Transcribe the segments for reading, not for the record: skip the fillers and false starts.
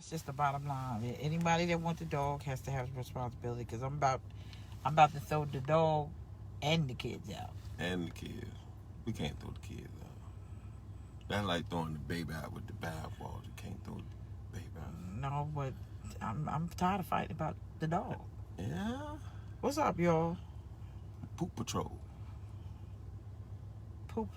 That's just the bottom line. Anybody that wants a dog has to have responsibility. Because I'm about to throw the dog and the kids out. And the kids. We can't throw the kids out. That's like throwing the baby out with the bathwater. You can't throw the baby out. No, but I'm tired of fighting about the dog. Yeah. What's up, y'all? Poop Patrol. Poop.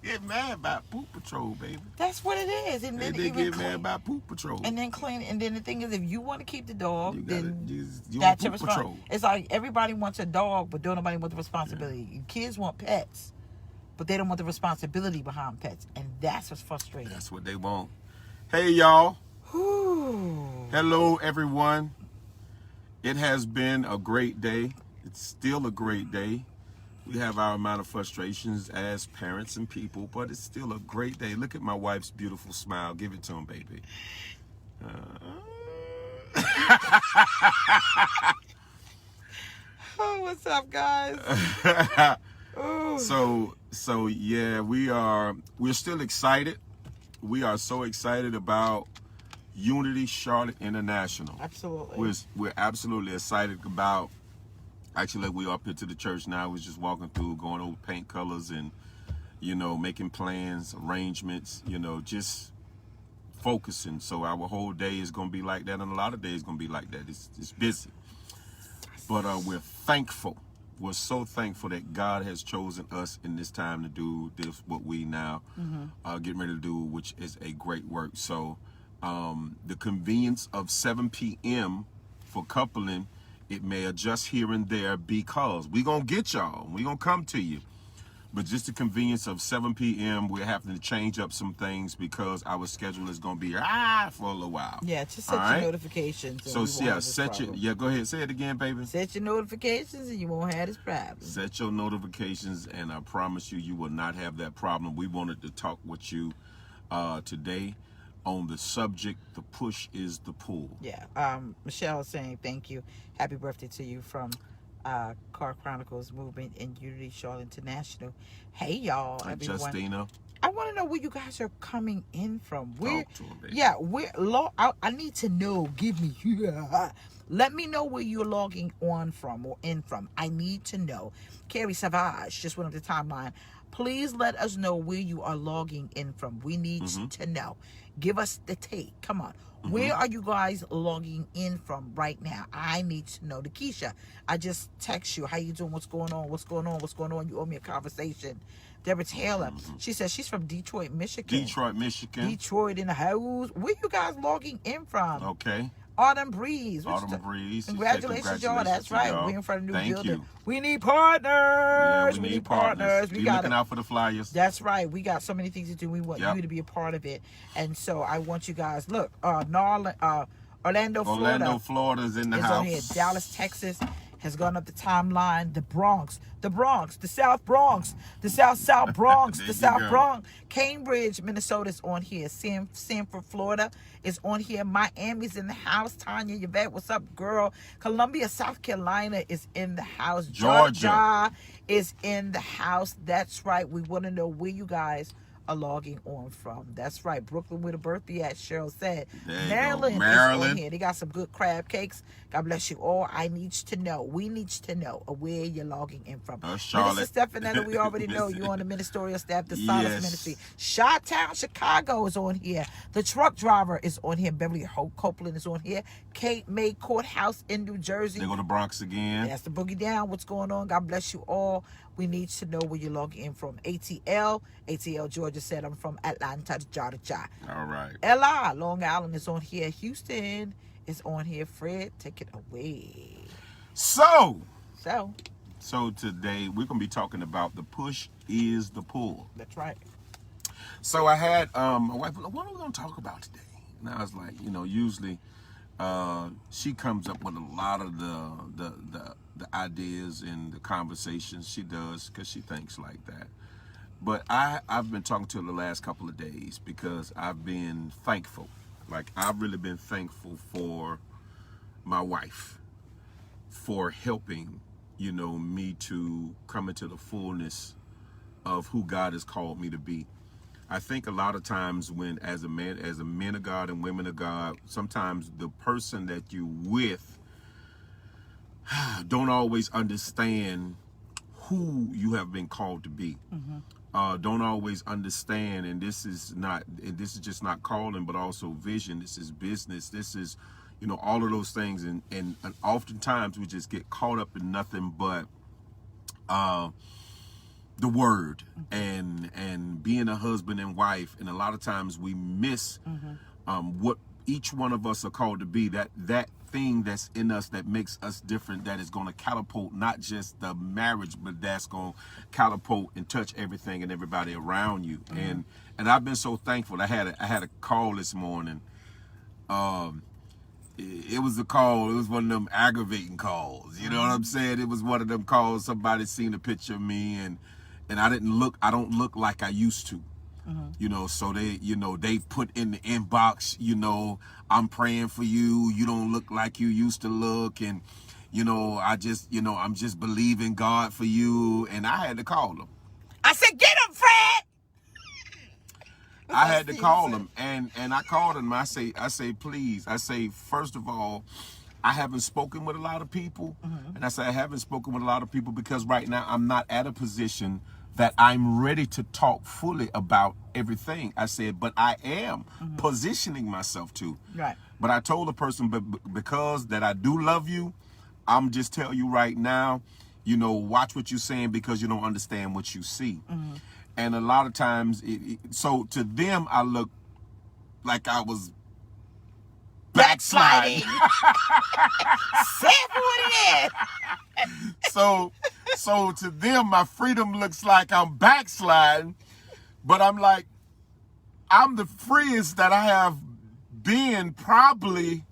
Get mad about Poop Patrol, baby. That's what it is. And then they get mad about Poop Patrol. And then clean. And then the thing is, if you want to keep the dog, then you that's your responsibility. It's like everybody wants a dog, but don't nobody want the responsibility. Yeah. Kids want pets, but they don't want the responsibility behind pets, and that's what's frustrating. That's what they want. Hey, y'all. Whew. Hello, everyone. It has been a great day. It's still a great day. We have our amount of frustrations as parents and people, but it's still a great day. Look at my wife's beautiful smile. Give it to him, baby. Oh, what's up, guys? So yeah, we're still excited. We are so excited about Unity Charlotte International. Absolutely. We're absolutely excited about. Actually, we up here to the church now. We're just walking through, going over paint colors and, making plans, arrangements, just focusing. So our whole day is going to be like that, and a lot of days going to be like that. It's busy. But we're thankful. We're so thankful that God has chosen us in this time to do this, what we now getting ready to do, which is a great work. So the convenience of 7 p.m. for coupling, it may adjust here and there because we're going to get y'all. We're going to come to you. But just the convenience of 7 p.m., we're having to change up some things because our schedule is going to be for a little while. Yeah, just set your notifications. So, go ahead. Say it again, baby. Set your notifications and you won't have this problem. Set your notifications and I promise you will not have that problem. We wanted to talk with you today on the subject, the push is the pull. Yeah. Michelle is saying thank you. Happy birthday to you from Car Chronicles Movement and Unity Charlotte International. Hey, y'all. Everyone. Justina. I want to know where you guys are coming in from. Talk to 'em, baby. Yeah, I need to know. Give me. Let me know where you're logging on from or in from. I need to know. Carrie Savage just went up the timeline. Please let us know where you are logging in from. We need to know. Give us the take. Come on. Where are you guys logging in from right now? I need to know. Keisha, I just text you. How you doing? What's going on? What's going on? What's going on? You owe me a conversation. Deborah Taylor, she says she's from Detroit, Michigan. Detroit in the house. Where you guys logging in from? Okay. Autumn Breeze. Congratulations, y'all. That's right. We're in front of a new building. We need partners. Yeah, we need partners. We got looking out for the flyers. That's right. We got so many things to do. We want you to be a part of it. And so I want you guys, look, Orlando, Florida. Orlando, Florida's in the house. On here. Dallas, Texas has gone up the timeline. The Bronx, the South Bronx, the South Bronx, the South Bronx. Cambridge, Minnesota is on here. Sanford, Florida is on here. Miami's in the house. Tanya, Yvette, what's up, girl? Columbia, South Carolina is in the house. Georgia is in the house. That's right. We want to know where you guys are logging on from. That's right. Brooklyn, where the birthday at, Cheryl said. Maryland is on here. They got some good crab cakes. God bless you all. I need to know. We need to know where you're logging in from. Charlotte. Minister Stephanetta, we already know you're on the ministerial staff, the Silence Ministry. Chi-Town, Chicago is on here. The truck driver is on here. Beverly Copeland is on here. Cape May Courthouse in New Jersey. They go to Bronx again. That's the Boogie Down. What's going on? God bless you all. We need to know where you're logging in from. ATL Georgia said, I'm from Atlanta, Georgia. All right. LI, Long Island is on here. Houston is on here. Fred, take it away. So today we're going to be talking about the push is the pull. That's right. So I had my wife, what are we going to talk about today? And I was like, usually she comes up with a lot of the ideas and the conversations. She does because she thinks like that. But I've been talking to her the last couple of days because I've been thankful. Like, I've really been thankful for my wife for helping, me to come into the fullness of who God has called me to be. I think a lot of times when, as a men of God and women of God, sometimes the person that you with don't always understand who you have been called to be. Don't always understand, and this is just not calling, but also vision. This is business. This is, all of those things, and oftentimes we just get caught up in nothing but the word and being a husband and wife, and a lot of times we miss what each one of us are called to be. That thing that's in us that makes us different, that is going to catapult not just the marriage, but that's going to catapult and touch everything and everybody around you. And I've been so thankful. I had a call this morning. It was a call. It was one of them aggravating calls. You know what I'm saying? It was one of them calls. Somebody seen a picture of me, and I don't look like I used to. So they put in the inbox, I'm praying for you. You don't look like you used to look. And, I'm just believing God for you. And I had to call them. I said, get him, Fred. I had to call him, and I called him. I say, please. I say, first of all, I haven't spoken with a lot of people. And I say, I haven't spoken with a lot of people because right now I'm not at a position that I'm ready to talk fully about everything. I said, but I am positioning myself to. Right. But I told the person, but because that I do love you, I'm just tell you right now, watch what you're saying because you don't understand what you see. And a lot of times, so to them, I look like I was backsliding. Say it for what it is. So to them, my freedom looks like I'm backsliding, but I'm like, I'm the freest that I have been probably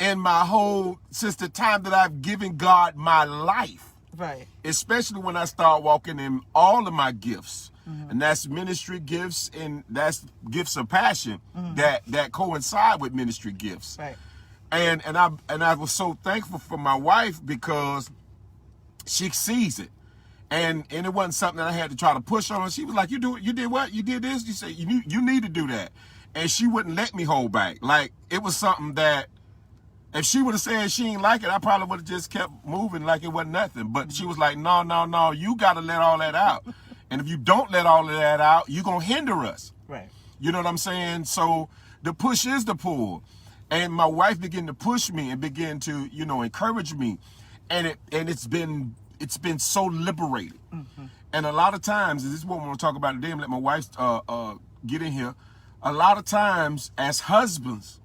in my whole, since the time that I've given God my life. Right. Especially when I start walking in all of my gifts. And that's ministry gifts, and that's gifts of passion that coincide with ministry gifts. Right. And I was so thankful for my wife because she sees it. And it wasn't something that I had to try to push on her. She was like, you did what? You did this? You said you need to do that. And she wouldn't let me hold back. Like, it was something that if she would have said she ain't like it, I probably would have just kept moving like it wasn't nothing. But she was like, no, you got to let all that out. And if you don't let all of that out, you're going to hinder us. Right. You know what I'm saying? So the push is the pull. And my wife began to push me and begin to, encourage me. And it's been so liberating. And a lot of times, and this is what I want to talk about today, and let my wife get in here. A lot of times as husbands,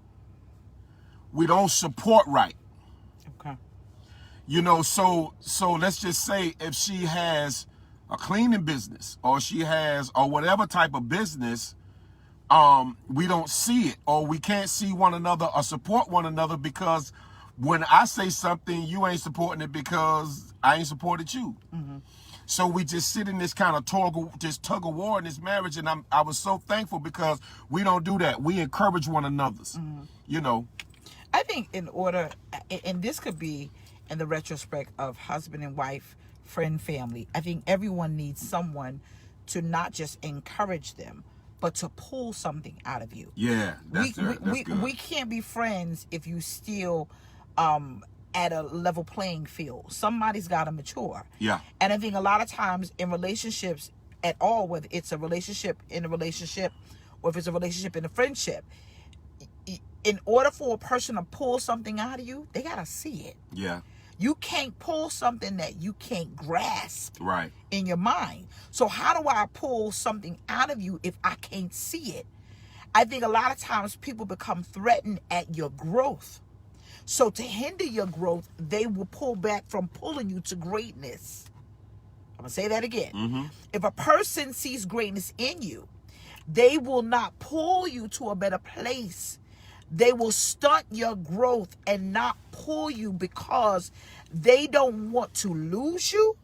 we don't support right. Okay. So let's just say if she has a cleaning business or whatever type of business, we don't see it, or we can't see one another or support one another because when I say something, you ain't supporting it because I ain't supported you. So we just sit in this kind of tug of war in this marriage, and I was so thankful because we don't do that. We encourage one another's, I think in order, and this could be in the retrospect of husband and wife, friend, family, I think everyone needs someone to not just encourage them, but to pull something out of you. Yeah, that's good. We can't be friends if you still at a level playing field. Somebody's got to mature. Yeah. And I think a lot of times in relationships at all, whether it's a relationship in a relationship or if it's a relationship in a friendship, in order for a person to pull something out of you, they got to see it. Yeah. You can't pull something that you can't grasp right in your mind. So how do I pull something out of you if I can't see it? I think a lot of times people become threatened at your growth. So to hinder your growth, they will pull back from pulling you to greatness. I'm going to say that again. If a person sees greatness in you, they will not pull you to a better place. They will stunt your growth and not pull you because they don't want to lose you.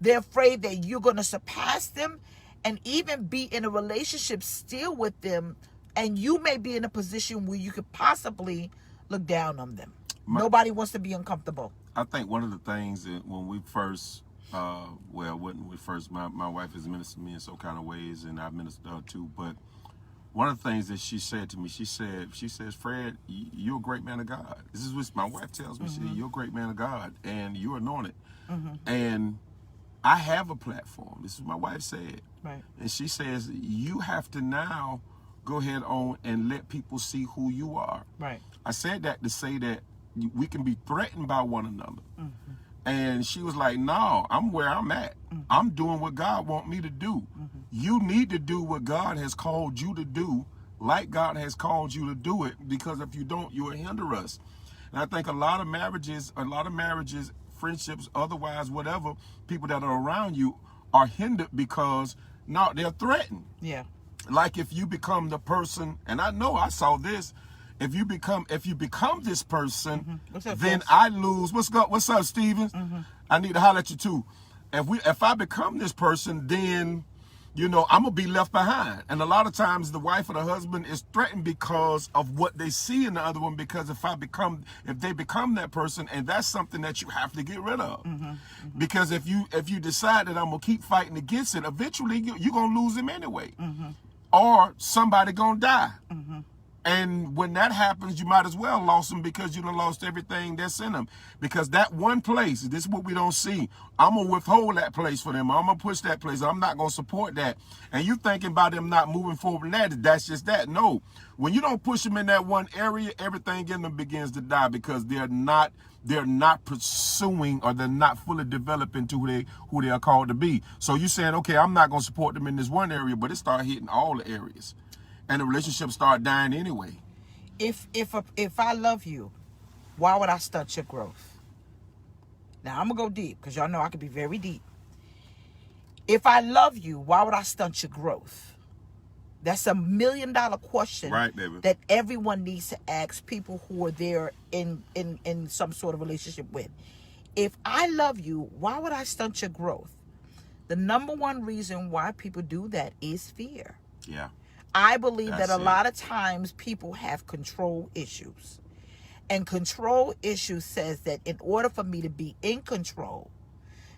They're afraid that you're going to surpass them and even be in a relationship still with them. And you may be in a position where you could possibly look down on them. Nobody wants to be uncomfortable. I think one of the things that when we first Well, when we first, my wife has ministered to me in some kind of ways, and I've ministered to her too. But one of the things that she said to me, she says, Fred, you're a great man of God. This is what my wife tells me. She said, you're a great man of God, and you're anointed. And I have a platform. This is what my wife said. Right. And she says, you have to now go ahead on and let people see who you are. Right. I said that to say that we can be threatened by one another. And she was like, no, I'm where I'm at. I'm doing what God wants me to do. You need to do what God has called you to do, like God has called you to do it, because if you don't, you will hinder us. And I think a lot of marriages, friendships, otherwise, whatever, people that are around you are hindered because now they're threatened. Yeah. Like if you become the person, and I know I saw this, if you become this person, then Boss? I lose. What's up, Stevens? I need to holler at you too. If I become this person, then I'm gonna be left behind. And a lot of times the wife or the husband is threatened because of what they see in the other one, because if they become that person, and that's something that you have to get rid of. Because if you decide that I'm gonna keep fighting against it, eventually you're gonna lose him anyway. Or somebody gonna die. And when that happens, you might as well lost them, because you done lost everything that's in them. Because that one place, this is what we don't see. I'm going to withhold that place for them. I'm going to push that place. I'm not going to support that. And you thinking about them not moving forward in that's just that. No. When you don't push them in that one area, everything in them begins to die, because they're not pursuing, or they're not fully developing to who they are called to be. So you're saying, okay, I'm not going to support them in this one area, but it start hitting all the areas. And the relationship start dying anyway. If I love you, why would I stunt your growth? Now I'm gonna go deep, because y'all know I can be very deep. If I love you, why would I stunt your growth? That's $1 million question, right, baby, that everyone needs to ask people who are there in some sort of relationship with. If I love you, why would I stunt your growth? The number one reason why people do that is fear. Yeah. I believe that a lot of times people have control issues. And control issues says that in order for me to be in control,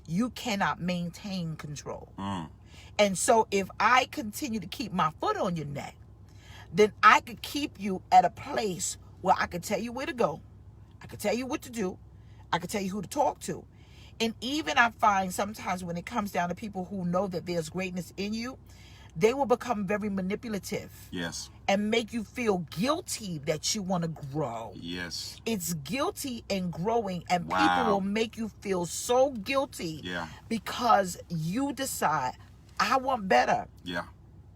you cannot maintain control. And so if I continue to keep my foot on your neck, then I could keep you at a place where I could tell you where to go. I could tell you what to do. I could tell you who to talk to. And even I find sometimes when it comes down to people who know that there's greatness in you, they will become very manipulative. Yes. And make you feel guilty that you want to grow. Yes. It's guilty and growing, and people will make you feel so guilty. Yeah. Because you decide, I want better. Yeah.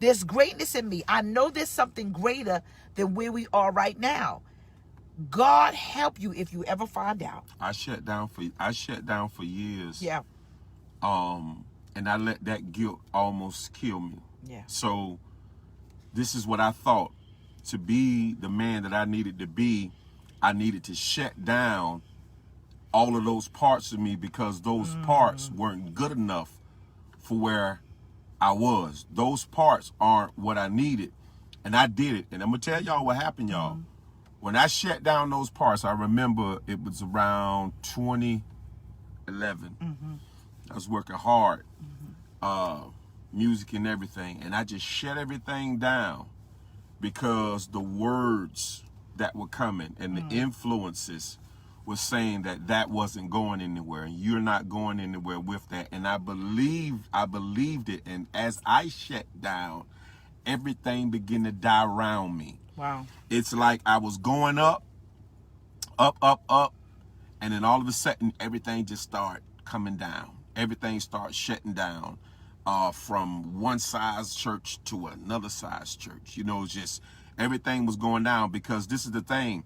There's greatness in me. I know there's something greater than where we are right now. God help you if you ever find out. I shut down for years. Yeah. And I let that guilt almost kill me. Yeah. So this is what I thought. To be the man that I needed to be, I needed to shut down all of those parts of me, because those parts weren't good enough for where I was. Those parts aren't what I needed. And I did it. And I'm going to tell y'all what happened, y'all. When I shut down those parts, I remember it was around 2011. I was working hard. Music and everything, and I just shut everything down, because the words that were coming and the influences were saying that wasn't going anywhere, and you're not going anywhere with that. And I believed it, and as I shut down, everything began to die around me. Wow. It's like I was going up, and then all of a sudden everything just started coming down. Everything started shutting down. From one size church to another size church. Just everything was going down, because this is the thing.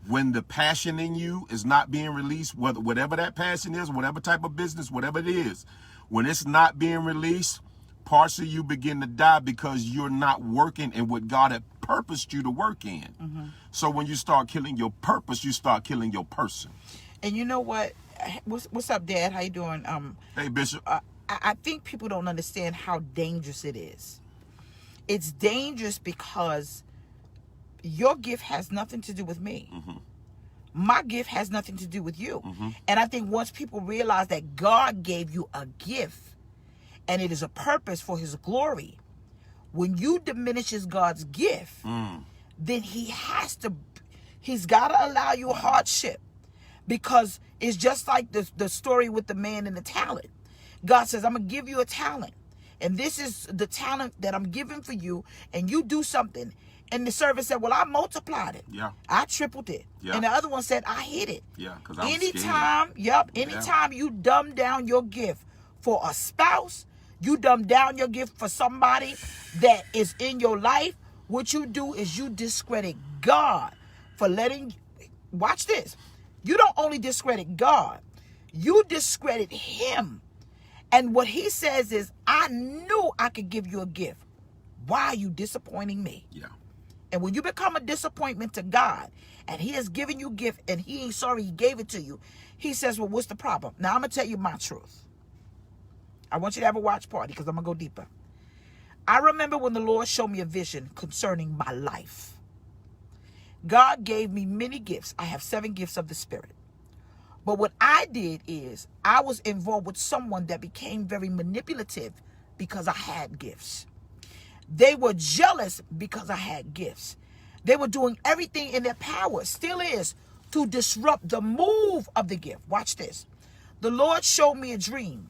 When the passion in you is not being released, whatever that passion is, whatever type of business, whatever it is, when it's not being released, parts of you begin to die, because you're not working in what God had purposed you to work in. So when you start killing your purpose, you start killing your person. And you know what? What's up, Dad? How you doing? Hey, Bishop. I think people don't understand how dangerous it is. It's dangerous because your gift has nothing to do with me. My gift has nothing to do with you. And I think once people realize that God gave you a gift and it is a purpose for his glory, when you diminishes God's gift, then he's got to allow you hardship, because it's just like the story with the man and the talent. God says, I'm going to give you a talent, and this is the talent that I'm giving for you, and you do something. And the servant said, well, I multiplied it. Yeah. I tripled it. Yeah. And the other one said, I hid it. Yeah, because I'm anytime you dumb down your gift for a spouse, you dumb down your gift for somebody that is in your life, what you do is you discredit God for letting, watch this. You don't only discredit God, you discredit him. And what he says is, I knew I could give you a gift. Why are you disappointing me? Yeah. And when you become a disappointment to God, and he has given you a gift, and he ain't sorry he gave it to you, he says, well, what's the problem? Now, I'm going to tell you my truth. I want you to have a watch party, because I'm going to go deeper. I remember when the Lord showed me a vision concerning my life. God gave me many gifts. I have 7 gifts of the Spirit. But what I did is I was involved with someone that became very manipulative because I had gifts. They were jealous because I had gifts. They were doing everything in their power, still is, to disrupt the move of the gift. Watch this. The Lord showed me a dream.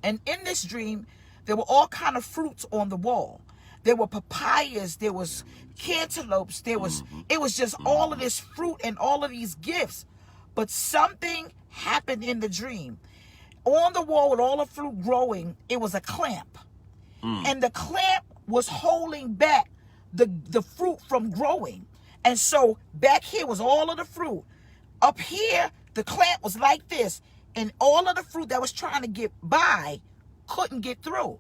And in this dream, there were all kind of fruits on the wall. There were papayas, there was cantaloupes, it was just all of this fruit and all of these gifts. But something happened in the dream. On the wall with all the fruit growing, it was a clamp. And the clamp was holding back the fruit from growing. And so back here was all of the fruit. Up here, the clamp was like this. And all of the fruit that was trying to get by couldn't get through.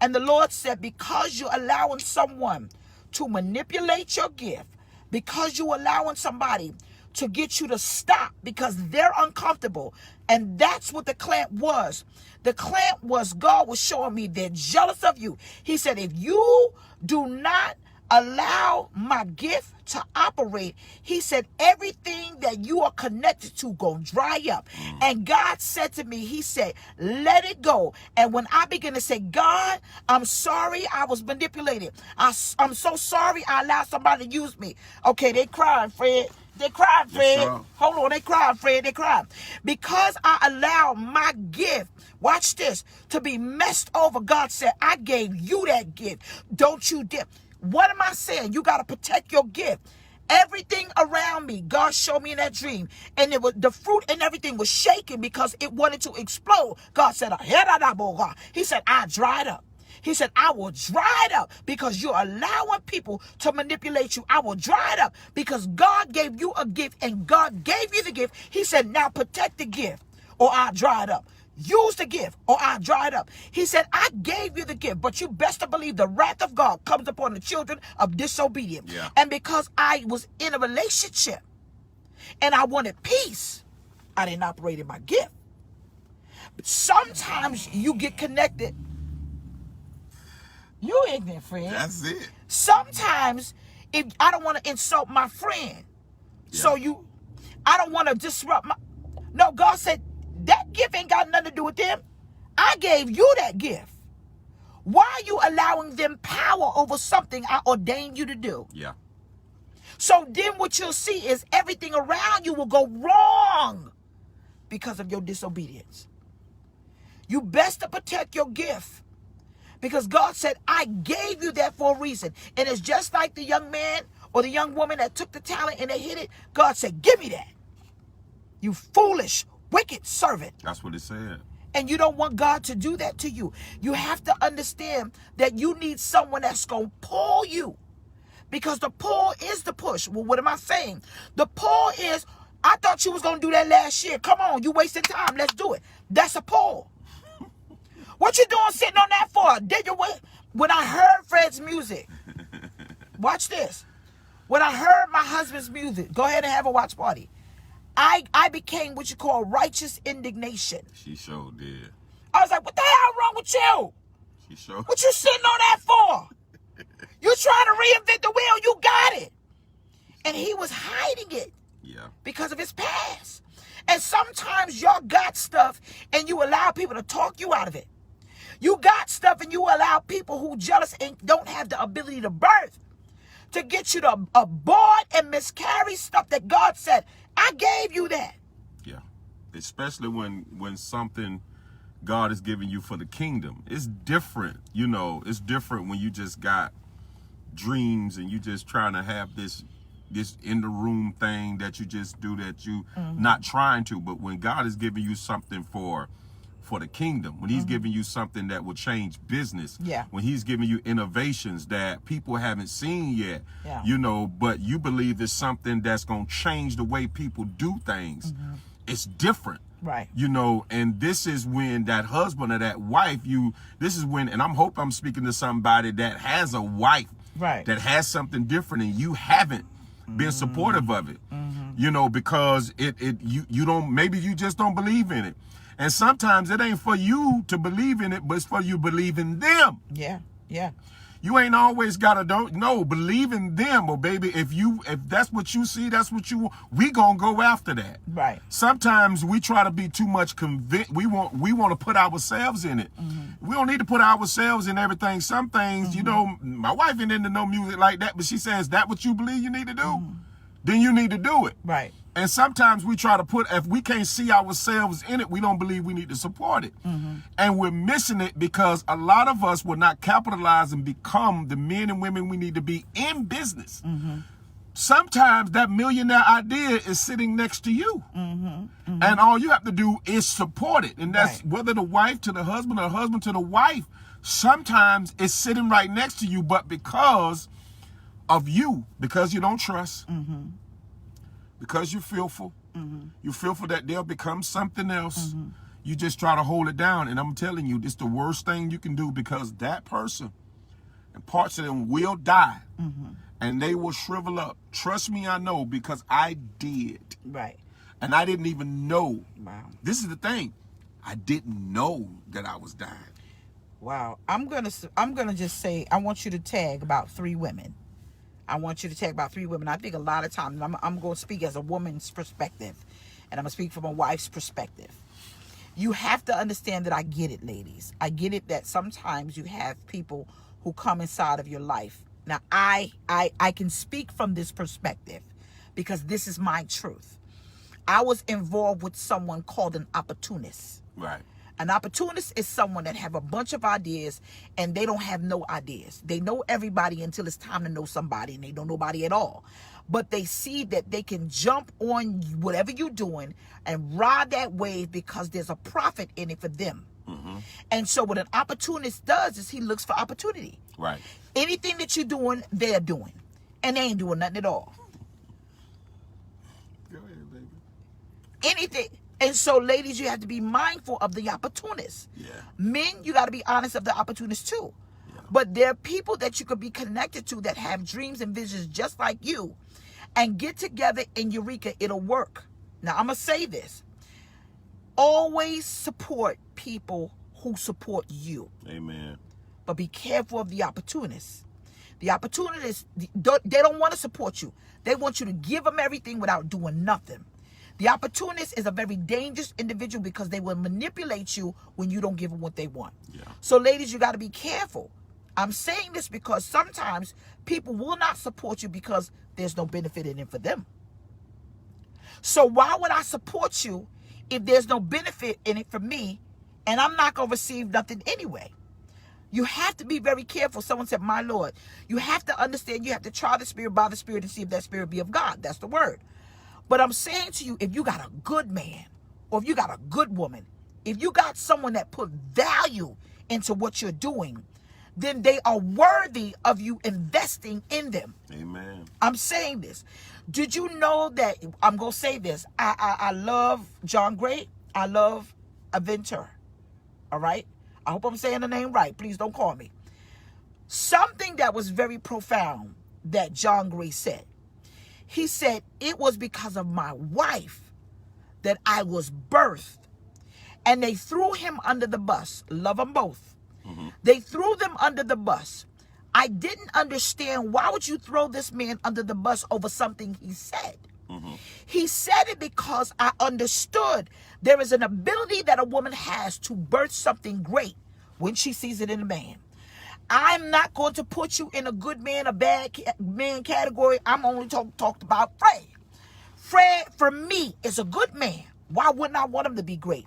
And the Lord said, because you're allowing someone to manipulate your gift, because you're allowing somebody to get you to stop because they're uncomfortable. And that's what the clamp was. The clamp was, God was showing me they're jealous of you. He said, if you do not allow my gift to operate, he said, everything that you are connected to gonna dry up. And God said to me, he said, let it go. And when I began to say, God, I'm sorry I was manipulated. I'm so sorry I allowed somebody to use me. Okay, they crying, Fred. They crying, Fred. Yes, hold on, they crying, Fred. They crying. Because I allowed my gift, watch this, to be messed over. God said, I gave you that gift. Don't you dare. What am I saying? You got to protect your gift. Everything around me, God showed me in that dream. And it was the fruit and everything was shaking because it wanted to explode. God said, he said, I dried up. He said, I will dry it up because you're allowing people to manipulate you. I will dry it up because God gave you a gift and God gave you the gift. He said, now protect the gift or I'll dry it up. Use the gift or I'll dry it up. He said, I gave you the gift, but you best to believe the wrath of God comes upon the children of disobedience. Yeah. And because I was in a relationship and I wanted peace, I didn't operate in my gift. But sometimes you get connected. You ignorant, friend. That's it. Sometimes if I don't want to insult my friend, so I don't want to disrupt my. No, God said that gift ain't got nothing to do with them. I gave you that gift. Why are you allowing them power over something I ordained you to do? Yeah. So then what you'll see is everything around you will go wrong because of your disobedience. You best to protect your gift. Because God said, I gave you that for a reason. And it's just like the young man or the young woman that took the talent and they hid it. God said, give me that. You foolish, wicked servant. That's what it said. And you don't want God to do that to you. You have to understand that you need someone that's going to pull you. Because the pull is the push. Well, what am I saying? The pull is, I thought you was going to do that last year. Come on, you wasting time. Let's do it. That's a pull. What you doing sitting on that for? Did you wait? When I heard Fred's music, watch this. When I heard my husband's music, go ahead and have a watch party. I became what you call righteous indignation. She sure did. I was like, what the hell wrong with you? She sure. What you sitting on that for? You trying to reinvent the wheel? You got it. And he was hiding it. Yeah. Because of his past. And sometimes y'all got stuff and you allow people to talk you out of it. You got stuff and you allow people who jealous and don't have the ability to birth to get you to abort and miscarry stuff that God said, I gave you that. Yeah. Especially when something God is giving you for the kingdom. It's different, you know, it's different when you just got dreams and you just trying to have this in the room thing that you just do that you not trying to. But when God is giving you something for the kingdom, when he's giving you something that will change business, when he's giving you innovations that people haven't seen yet, you know, but you believe it's something that's going to change the way people do things, it's different. Right. You know, and this is when that husband or that wife, this is when, and I'm speaking to somebody that has a wife that has something different and you haven't been supportive of it, you know, because you don't, maybe you just don't believe in it. And sometimes it ain't for you to believe in it, but it's for you believe in them. Yeah, yeah. You ain't always gotta believe in them, or baby, if that's what you see, that's what you want, we gonna go after that. Right. Sometimes we try to be too much convinced. We want to put ourselves in it. We don't need to put ourselves in everything. Some things, you know, my wife ain't into no music like that, but she says, that what you believe you need to do? Then you need to do it. Right. And sometimes we try to if we can't see ourselves in it, we don't believe we need to support it. And we're missing it because a lot of us will not capitalize and become the men and women we need to be in business. Sometimes that millionaire idea is sitting next to you. And all you have to do is support it. And that's whether the wife to the husband or the husband to the wife, sometimes it's sitting right next to you, but because of you, because you don't trust, because you're fearful, you're fearful that they'll become something else, you just try to hold it down. And I'm telling you, it's the worst thing you can do, because that person and parts of them will die and they will shrivel up. Trust me, I know, because I did. Right. And I didn't even know. Wow. This is the thing. I didn't know that I was dying. Wow. I'm gonna just say, I want you to tag about 3 women. I want you to talk about 3 women. I think a lot of times, I'm going to speak as a woman's perspective, and I'm going to speak from a wife's perspective. You have to understand that I get it, ladies. I get it that sometimes you have people who come inside of your life. Now, I can speak from this perspective because this is my truth. I was involved with someone called an opportunist. Right. An opportunist is someone that have a bunch of ideas and they don't have no ideas. They know everybody until it's time to know somebody, and they know nobody at all. But they see that they can jump on whatever you're doing and ride that wave because there's a profit in it for them. And so what an opportunist does is he looks for opportunity. Right. Anything that you're doing, they're doing. And they ain't doing nothing at all. Go ahead, baby. Anything. And so, ladies, you have to be mindful of the opportunists. Yeah. Men, you got to be honest of the opportunists too. Yeah. But there are people that you could be connected to that have dreams and visions just like you, and get together in Eureka, it'll work. Now, I'm going to say this. Always support people who support you. Amen. But be careful of the opportunists. The opportunists, they don't want to support you. They want you to give them everything without doing nothing. The opportunist is a very dangerous individual because they will manipulate you when you don't give them what they want. Yeah. So, ladies, you got to be careful. I'm saying this because sometimes people will not support you because there's no benefit in it for them. So why would I support you if there's no benefit in it for me and I'm not going to receive nothing anyway? You have to be very careful. Someone said, my Lord, you have to understand, you have to try the spirit by the spirit and see if that spirit be of God. That's the word. But I'm saying to you, if you got a good man or if you got a good woman, if you got someone that put value into what you're doing, then they are worthy of you investing in them. Amen. I'm saying this. Did you know that, I'm going to say this, I love John Gray. I love Aventura. All right? I hope I'm saying the name right. Please don't call me. Something that was very profound that John Gray said. He said, it was because of my wife that I was birthed. And they threw him under the bus. Love them both. They threw them under the bus. I didn't understand, why would you throw this man under the bus over something he said? He said it because I understood there is an ability that a woman has to birth something great when she sees it in a man. I'm not going to put you in a good man, a bad man category. I'm only talked about Fred. Fred, for me, is a good man. Why wouldn't I want him to be great?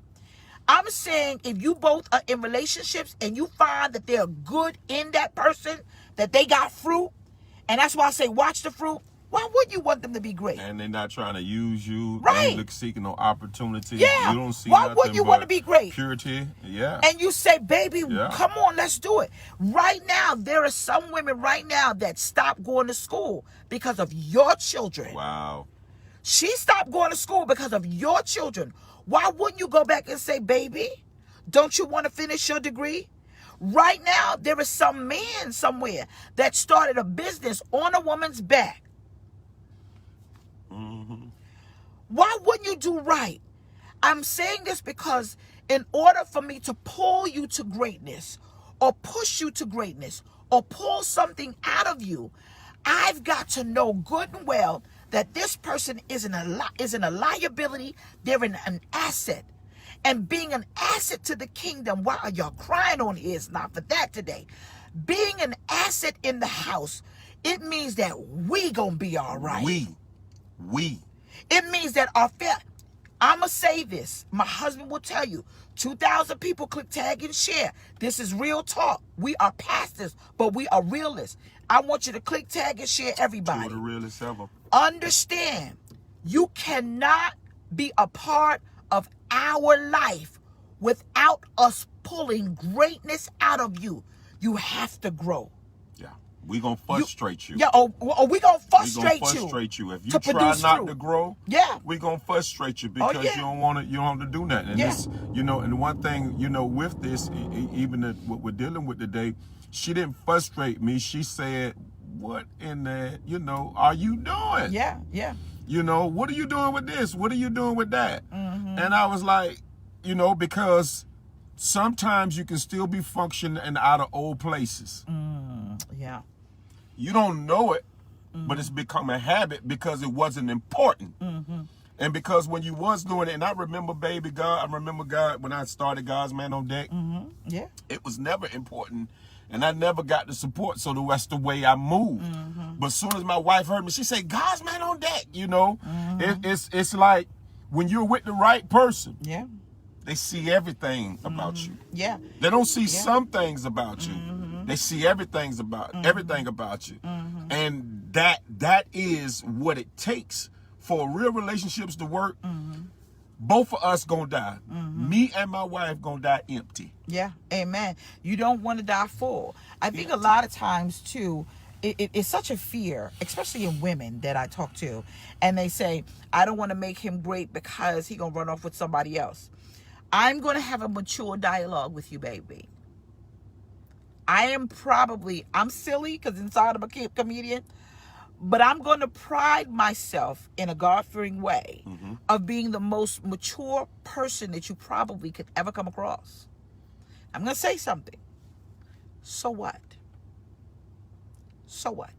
I'm saying if you both are in relationships and you find that they're good in that person, that they got fruit, and that's why I say watch the fruit. Why would you want them to be great? And they're not trying to use you. Right. They look seeking no opportunity. Yeah. You don't see why would you want to be great? Purity. Yeah. And you say, baby, Yeah. come on, let's do it. Right now, there are some women right now that stop going to school because of your children. Wow. She stopped going to school because of your children. Why wouldn't you go back and say, baby, don't you want to finish your degree? Right now, there is some man somewhere that started a business on a woman's back. Why wouldn't you do right? I'm saying this because in order for me to pull you to greatness or push you to greatness or pull something out of you, I've got to know good and well that this person isn't a liability. They're an asset. And being an asset to the kingdom, why are y'all crying on here? It's not for that today. Being an asset in the house, it means that we gonna be all right. We. It means that I'ma say this. My husband will tell you. 2,000 people click tag and share. This is real talk. We are pastors, but we are realists. I want you to click tag and share, everybody. Two of the realest ever. Understand, you cannot be a part of our life without us pulling greatness out of you. You have to grow. Yeah. We're going to frustrate you. Yeah, or we're going to frustrate you. If you try not to grow, yeah, we're going to frustrate you because you don't want to do nothing. And this, and one thing, with this, even what we're dealing with today, she didn't frustrate me. She said, what in the, are you doing? Yeah. What are you doing with this? What are you doing with that? And I was like, because sometimes you can still be functioning out of old places. Yeah. You don't know it, but it's become a habit because it wasn't important. And because when you was doing it, and I remember God, when I started God's Man on Deck, Yeah. it was never important. And I never got the support, so that's the way I moved. But as soon as my wife heard me, she said, God's Man on Deck, It's like when you're with the right person, they see everything about you. Yeah. They don't see some things about you. They see everything about you. And that is what it takes for real relationships to work. Both of us gonna die. Me and my wife gonna die empty. Yeah, amen. You don't want to die full. I think a lot of times too, it's such a fear, especially in women that I talk to, and they say, I don't want to make him great because he gonna run off with somebody else. I'm gonna have a mature dialogue with you, baby. I'm silly because inside I'm a comedian, but I'm going to pride myself in a God-fearing way of being the most mature person that you probably could ever come across. I'm going to say something. So what? So what?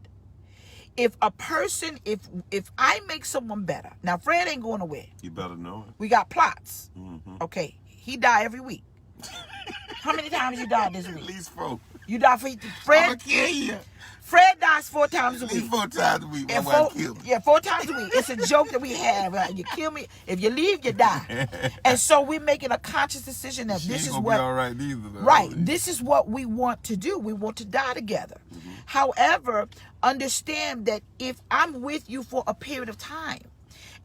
If a person, if I make someone better, now Fred ain't going nowhere. You better know it. We got plots. Okay, he die every week. How many times you died this week? At least 4. You die for Fred. I'ma kill you. Fred dies 4 times a week. At least 4 times a week. My And wife killed me. Yeah, 4 times a week. It's a joke that we have. You kill me. If you leave, you die. And so we're making a conscious decision that this is what. Be all right either, though. Right. This is what we want to do. We want to die together. However, understand that if I'm with you for a period of time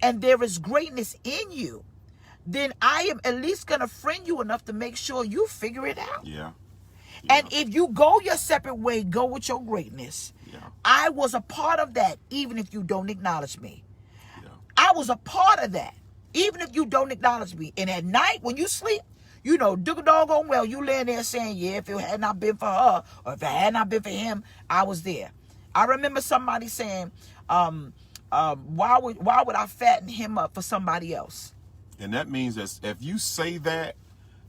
and there is greatness in you, then I am at least going to friend you enough to make sure you figure it out. Yeah. And if you go your separate way, go with your greatness. Yeah. I was a part of that, even if you don't acknowledge me. Yeah. I was a part of that, even if you don't acknowledge me. And at night, when you sleep, doggone well, you laying there saying, yeah, if it had not been for her, or if it had not been for him, I was there. I remember somebody saying, why would I fatten him up for somebody else? And that means that if you say that,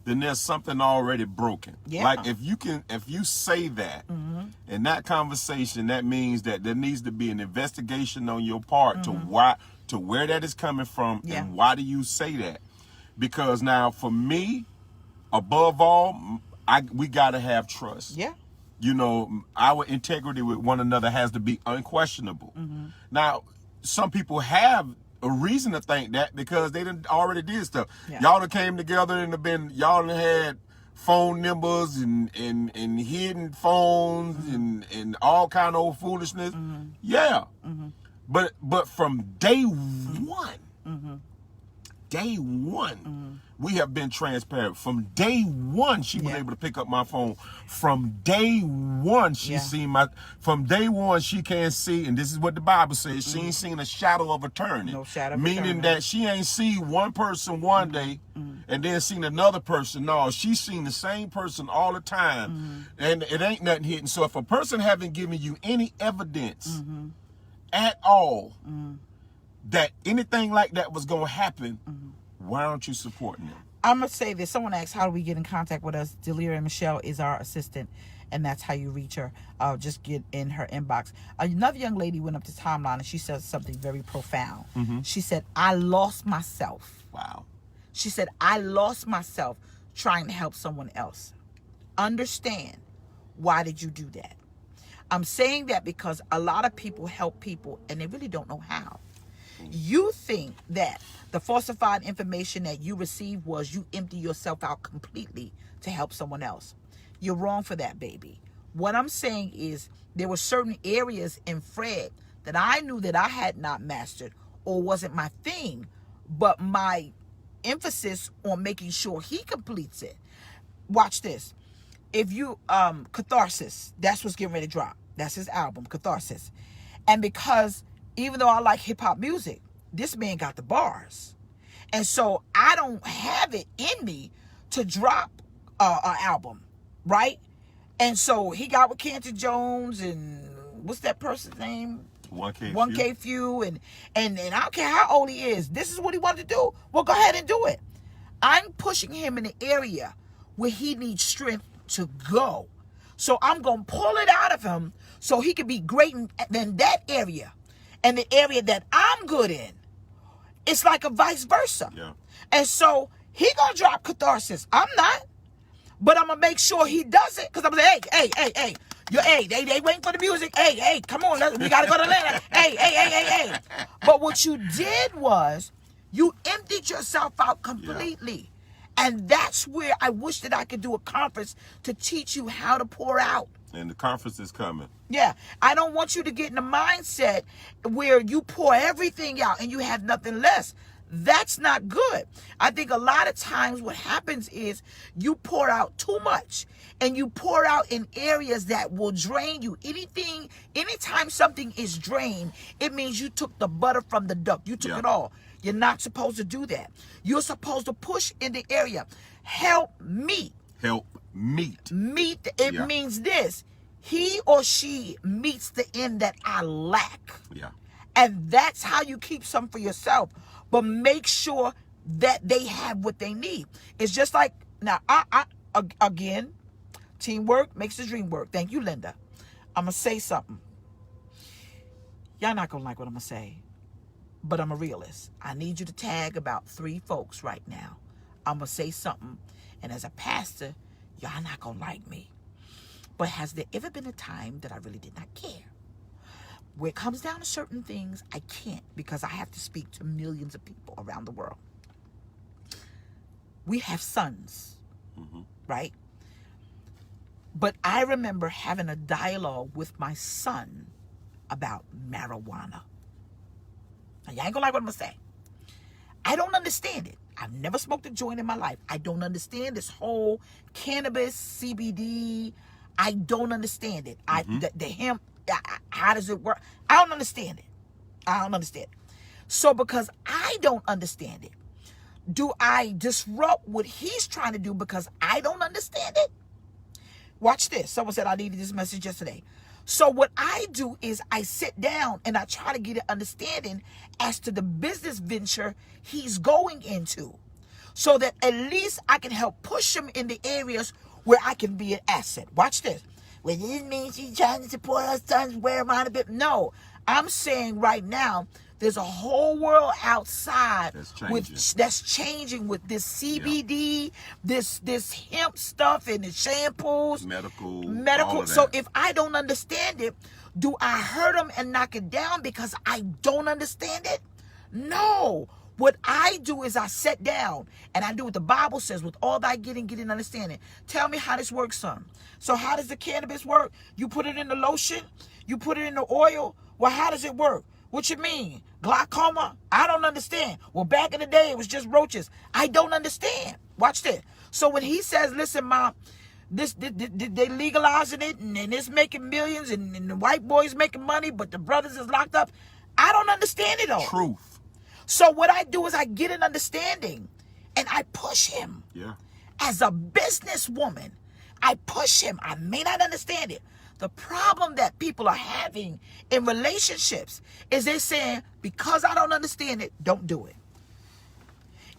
then there's something already broken. Yeah. Like if you say that in that conversation, that means that there needs to be an investigation on your part to where that is coming from and why do you say that? Because now for me, above all, we got to have trust. Yeah. You know, our integrity with one another has to be unquestionable. Now, some people have a reason to think that because they done already did stuff. Yeah. Y'all done came together and y'all done had phone numbers and hidden phones and all kind of old foolishness. Yeah. But from day one, we have been transparent. From day one, she was able to pick up my phone. From day one, she from day one, she can't see, and this is what the Bible says, she ain't seen a shadow of a turning. No shadow of a Meaning turning. that she ain't see one person one day and then seen another person. No, she's seen the same person all the time. And it ain't nothing hidden. So if a person haven't given you any evidence at all that anything like that was going to happen, why aren't you supporting them? I'm going to say this. Someone asked, how do we get in contact with us? Delira Michelle is our assistant, and that's how you reach her. Just get in her inbox. Another young lady went up to timeline, and she said something very profound. She said, I lost myself. Wow. She said, I lost myself trying to help someone else. Understand, why did you do that? I'm saying that because a lot of people help people, and they really don't know how. You think that the falsified information that you received was you empty yourself out completely to help someone else. You're wrong for that, baby. What I'm saying is there were certain areas in Fred that I knew that I had not mastered or wasn't my thing, but my emphasis on making sure he completes it. Watch this. If you, Catharsis, that's what's getting ready to drop. That's his album, Catharsis. And because even though I like hip hop music, this man got the bars. And so I don't have it in me to drop an album, right? And so he got with Canton Jones and what's that person's name? 1K Few. And I don't care how old he is. This is what he wanted to do. Well, go ahead and do it. I'm pushing him in the area where he needs strength to go. So I'm going to pull it out of him so he can be great in that area. And the area that I'm good in, it's like a vice versa. Yeah. And so he gonna drop Catharsis. I'm not, but I'm gonna make sure he does it because I'm like, hey, they waiting for the music. Hey, come on, we gotta go to Atlanta. Hey. But what you did was you emptied yourself out completely, and that's where I wish that I could do a conference to teach you how to pour out. And the conference is coming. Yeah, I don't want you to get in the mindset where you pour everything out and you have nothing less. That's not good. I think a lot of times what happens is you pour out too much and you pour out in areas that will drain you. Anytime something is drained, it means you took the butter from the duck. You took it all. You're not supposed to do that. You're supposed to push in the area. Help meet. Meet, it means this. He or she meets the end that I lack. Yeah. And that's how you keep some for yourself. But make sure that they have what they need. It's just like, now, again, teamwork makes the dream work. Thank you, Linda. I'm going to say something. Y'all not going to like what I'm going to say. But I'm a realist. I need you to tag about 3 folks right now. I'm going to say something. And as a pastor, y'all not going to like me. But has there ever been a time that I really did not care? When it comes down to certain things, I can't because I have to speak to millions of people around the world. We have sons, right? But I remember having a dialogue with my son about marijuana. Now, y'all ain't gonna like what I'm gonna say. I don't understand it. I've never smoked a joint in my life. I don't understand this whole cannabis, CBD. I don't understand it. The hemp, how does it work? I don't understand it. So because I don't understand it, do I disrupt what he's trying to do because I don't understand it? Watch this. Someone said I needed this message yesterday. So what I do is I sit down and I try to get an understanding as to the business venture he's going into. so that at least I can help push them in the areas where I can be an asset. Watch this. Well, this means she's trying to support her sons, wear them out a bit. No, I'm saying right now, there's a whole world outside that's changing with this CBD, this hemp stuff and the shampoos, medical. So if I don't understand it, do I hurt them and knock it down because I don't understand it? No. What I do is I sit down and I do what the Bible says, with all thy getting understanding. Tell me how this works, son. So how does the cannabis work? You put it in the lotion, you put it in the oil. Well, how does it work? What you mean? Glaucoma? I don't understand. Well, back in the day, it was just roaches. I don't understand. Watch this. So when he says, listen, Mom, they legalizing it and it's making millions and the white boys making money, but the brothers is locked up. I don't understand it all. Truth. So what I do is I get an understanding and I push him. Yeah. As a businesswoman, I push him. I may not understand it. The problem that people are having in relationships is they're saying, because I don't understand it, don't do it.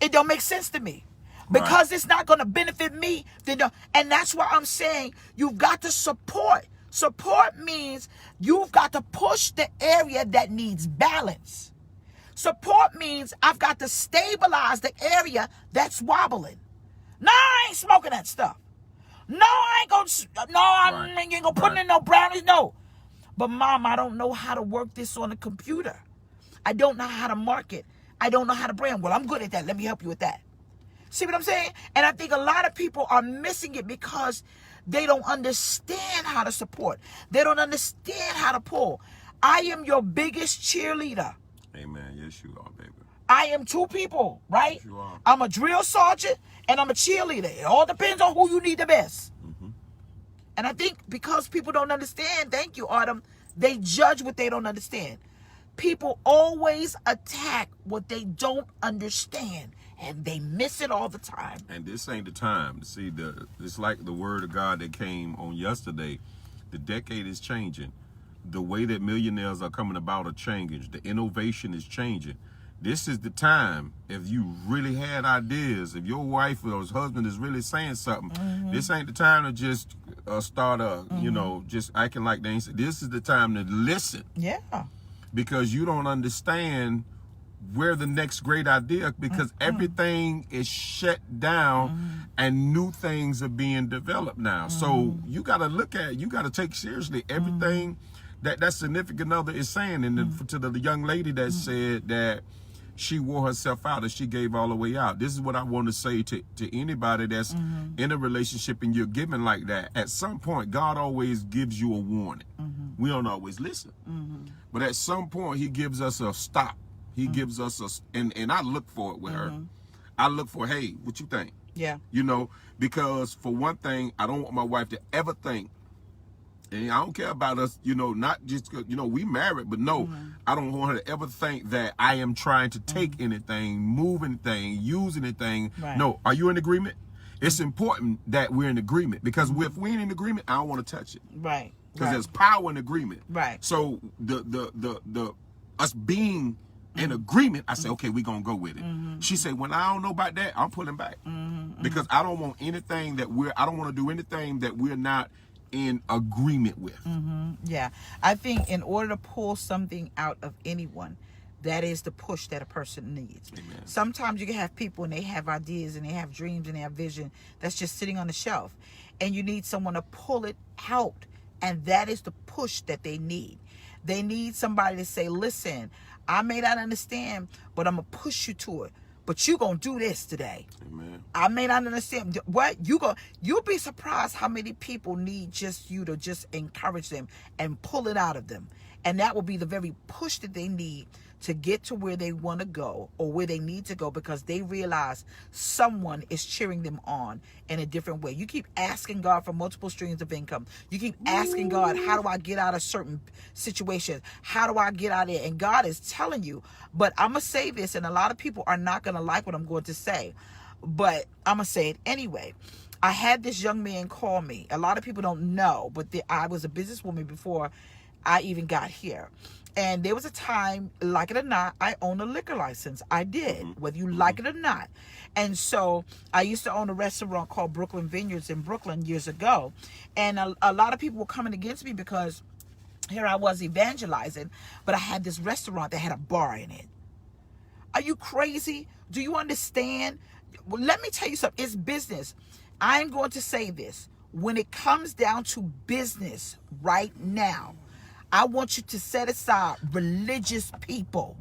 It don't make sense to me. Because it's not going to benefit me. Then don't. And that's why I'm saying you've got to support. Support means you've got to push the area that needs balance. Support means I've got to stabilize the area that's wobbling. No, I ain't smoking that stuff. No, I ain't gonna. No, I ain't gonna put in no brownies. No, but Mom, I don't know how to work this on a computer. I don't know how to market. I don't know how to brand. Well, I'm good at that. Let me help you with that. See what I'm saying? And I think a lot of people are missing it because they don't understand how to support. They don't understand how to pull. I am your biggest cheerleader. Amen. Yes, you are, baby. I am two people, right? Yes, you are. I'm a drill sergeant and I'm a cheerleader. It all depends on who you need the best. Mm-hmm. And I think because people don't understand, thank you, Autumn, they judge what they don't understand. People always attack what they don't understand, and they miss it all the time. And this ain't the time. See, it's like the word of God that came on yesterday. The decade is changing. The way that millionaires are coming about are changing. The innovation is changing. This is the time, if you really had ideas, if your wife or his husband is really saying something, this ain't the time to just start just acting like they ain't. This is the time to listen. Yeah. Because you don't understand where the next great idea, because everything is shut down and new things are being developed now. So you got to take seriously everything that significant other is saying. And to the young lady that said that she wore herself out and she gave all the way out. This is what I want to say to anybody that's in a relationship and you're giving like that. At some point, God always gives you a warning. We don't always listen. But at some point, he gives us a stop. He gives us and I look for it with her. I look for, hey, what you think? Yeah. Because for one thing, I don't want my wife to ever think, and I don't care about us, not just, we married, but no, I don't want her to ever think that I am trying to take anything, move anything, use anything. Right. No, are you in agreement? It's important that we're in agreement, because if we ain't in agreement, I don't want to touch it. Right. Because there's power in agreement. Right. So the us being in agreement, I say, okay, we're going to go with it. She said, when I don't know about that, I'm pulling back. Because I don't want anything I don't want to do anything that we're not in agreement with. Yeah. I think in order to pull something out of anyone, that is the push that a person needs. Amen. Sometimes you can have people and they have ideas and they have dreams and they have vision that's just sitting on the shelf. And you need someone to pull it out. And that is the push that they need. They need somebody to say, listen, I may not understand, but I'm going to push you to it. But you going to do this today. Amen. I may not understand. What? You'll be surprised how many people need just you to just encourage them and pull it out of them. And that will be the very push that they need to get to where they want to go or where they need to go, because they realize someone is cheering them on in a different way. You keep asking God for multiple streams of income. You keep asking God, how do I get out of certain situations? How do I get out of it? And God is telling you. But I'm going to say this, and a lot of people are not going to like what I'm going to say, but I'm going to say it anyway. I had this young man call me. A lot of people don't know, but I was a businesswoman before I even got here. And there was a time, like it or not, I own a liquor license. I did, whether you like it or not. And so I used to own a restaurant called Brooklyn Vineyards in Brooklyn years ago. And a lot of people were coming against me because here I was evangelizing, but I had this restaurant that had a bar in it. Are you crazy? Do you understand? Well, let me tell you something. It's business. I'm going to say this. When it comes down to business right now, I want you to set aside religious people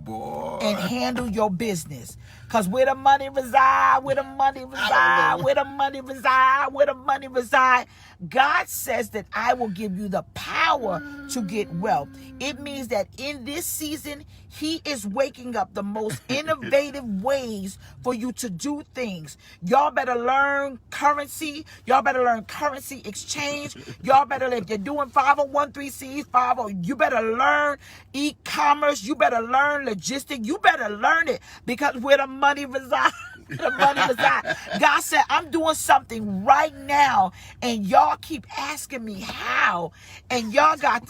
and handle your business. Because where the money reside, where the money reside, where the money reside, where the money reside, God says that I will give you the power to get wealth. It means that in this season, He is waking up the most innovative ways for you to do things. Y'all better learn currency. Y'all better learn currency exchange. Y'all better, if you're doing 501(c)(3), you better learn e-commerce. You better learn logistics. You better learn it, because where the money resides, the money resides. God said, I'm doing something right now, and y'all keep asking me how, and y'all got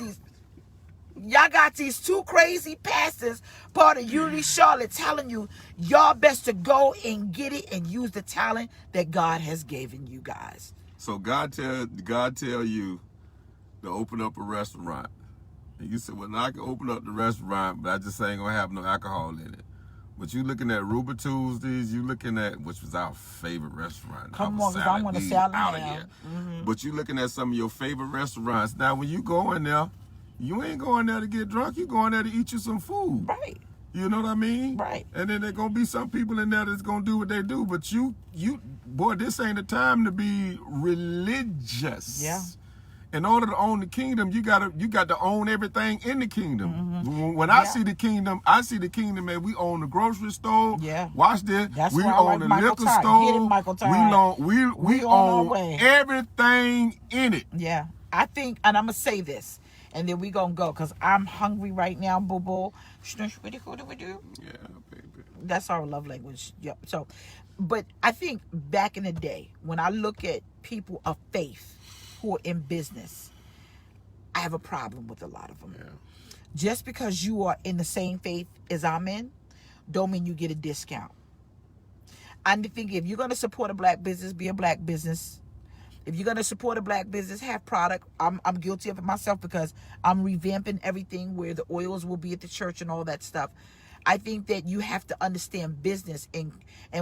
these two crazy pastors, part of Unity Charlotte, telling you y'all best to go and get it and use the talent that God has given you guys. So God tell you to open up a restaurant. And you said, well, now I can open up the restaurant, but I just ain't gonna have no alcohol in it. But you looking at Ruber Tuesdays, you looking at, which was our favorite restaurant. Come on, because I want to salad now. But you looking at some of your favorite restaurants. Now, when you go in there, you ain't going there to get drunk. You going there to eat you some food. Right. You know what I mean? Right. And then there gonna be some people in there that's gonna do what they do. But you, boy, this ain't the time to be religious. Yeah. In order to own the kingdom, you got to own everything in the kingdom. When I see the kingdom, man, we own the grocery store. Yeah. Watch this. That's we why I own like the Michael liquor Ty. store. Get him, Michael Ty. We own everything in it. Yeah. I think, and I'm going to say this, and then we going to go, because I'm hungry right now, boo-boo. Yeah, baby. That's our love language. Yep. So, but I think back in the day, when I look at people of faith who are in business, I have a problem with a lot of them. Yeah. Just because you are in the same faith as I'm in, don't mean you get a discount. I think if you're going to support a black business, be a black business. If you're going to support a black business, have product. I'm guilty of it myself, because I'm revamping everything where the oils will be at the church and all that stuff. I think that you have to understand business. And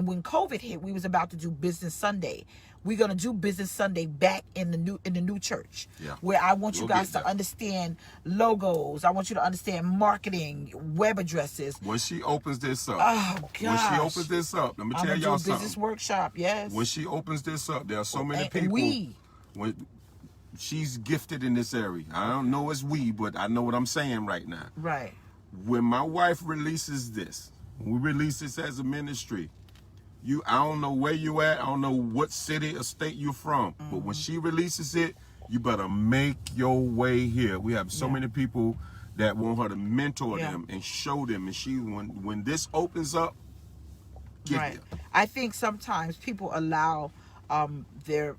when COVID hit, we was about to do Business Sunday. We're gonna do Business Sunday back in the new church, where I want you guys to understand logos. I want you to understand marketing, web addresses. When she opens this up, oh gosh, when she opens this up, let me tell y'all something. Business workshop, yes. When she opens this up, there are so many people. When she's gifted in this area, I don't know it's we, but I know what I'm saying right now. Right. When my wife releases this, when we release this as a ministry, I don't know where you at, I don't know what city or state you're from, but when she releases it, you better make your way here. We have so many people that want her to mentor them and show them, and when this opens up, get here. I think sometimes people allow their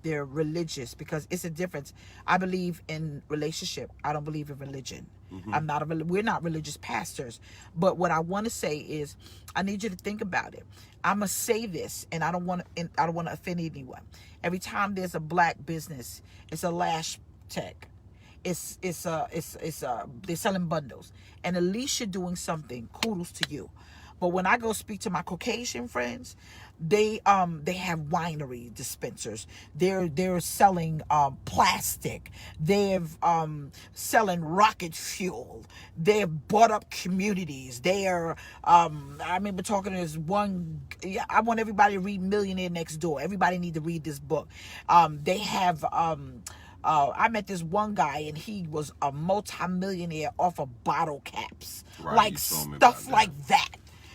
religious, because it's a difference. I believe in relationship. I don't believe in religion. We're not religious pastors, but what I want to say is, I need you to think about it. I'm gonna say this, and I don't want to offend anyone. Every time there's a black business, it's a lash tech. They're selling bundles, and at least you're doing something. Kudos to you. But when I go speak to my Caucasian friends, they have winery dispensers. They're selling plastic. They're selling rocket fuel. They've bought up communities. I remember talking to this one. I want everybody to read Millionaire Next Door. Everybody need to read this book. They have. I met this one guy, and he was a multimillionaire off of bottle caps, like stuff like that.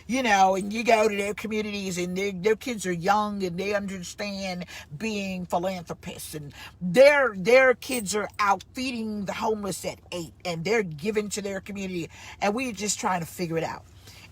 You know, and you go to their communities, and their kids are young, and they understand being philanthropists, and their kids are out feeding the homeless at 8, and they're giving to their community, and we're just trying to figure it out.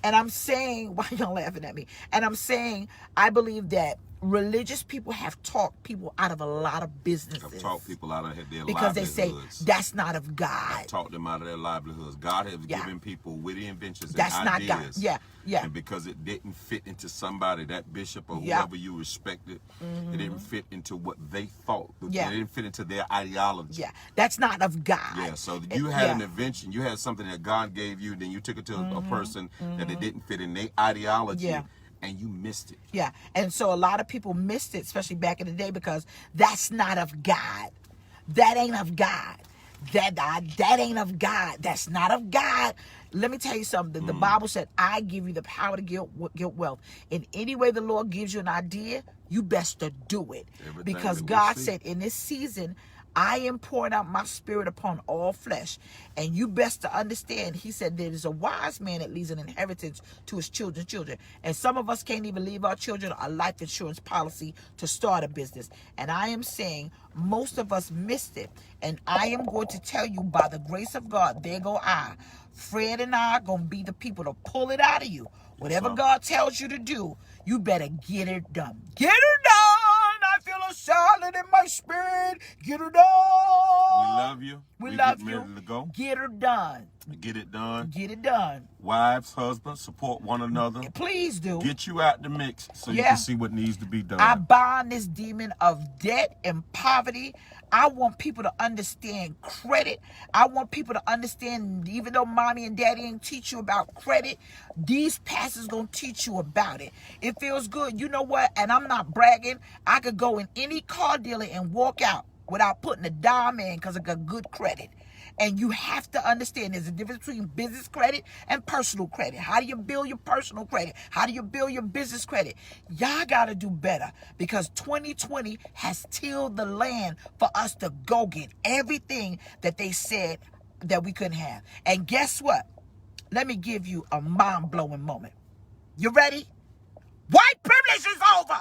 And I'm saying, why y'all laughing at me? And I'm saying, I believe that religious people have talked people out of a lot of businesses. I've talked people out of their because livelihoods. they say that's not of God. I've talked them out of their livelihoods. God has Yeah. given people witty inventions That's and not ideas. God. Yeah, yeah. And because it didn't fit into somebody, that bishop or Yeah. whoever you respected, it didn't fit into what they thought. Yeah. It didn't fit into their ideology. Yeah, that's not of God. Yeah, so you had yeah. an invention, you had something that God gave you, then you took it to a person that it didn't fit in their ideology, Yeah. and you missed it. Yeah, and so a lot of people missed it, especially back in the day, because that's not of God. That ain't of God. That ain't of God. That's not of God. Let me tell you something. The Bible said, I give you the power to get wealth. In any way the Lord gives you an idea, you best to do it. Everything Because that we God see. said, in this season, I am pouring out my spirit upon all flesh. And you best to understand, he said, there is a wise man that leaves an inheritance to his children's children. And some of us can't even leave our children a life insurance policy to start a business. And I am saying most of us missed it. And I am going to tell you, by the grace of God, there go I. Fred and I are going to be the people to pull it out of you. Whatever sir. God tells you to do, you better get it done. Get it done! I feel a silence in my spirit. Get her done. We love you. We love getting you. ready to go. Get her done. Get it done. Get it done. Wives, husbands, support one another. Please do. Get you out the mix so you Yeah. can see what needs to be done. I bind this demon of debt and poverty. I want people to understand credit. I want people to understand, even though mommy and daddy ain't teach you about credit, these pastors gonna teach you about it. It feels good. You know what? And I'm not bragging. I could go in any car dealer and walk out without putting a dime in because I got good credit. And you have to understand there's a difference between business credit and personal credit. How do you build your personal credit? How do you build your business credit? Y'all got to do better, because 2020 has tilled the land for us to go get everything that they said that we couldn't have. And guess what? Let me give you a mind-blowing moment. You ready? White privilege is over.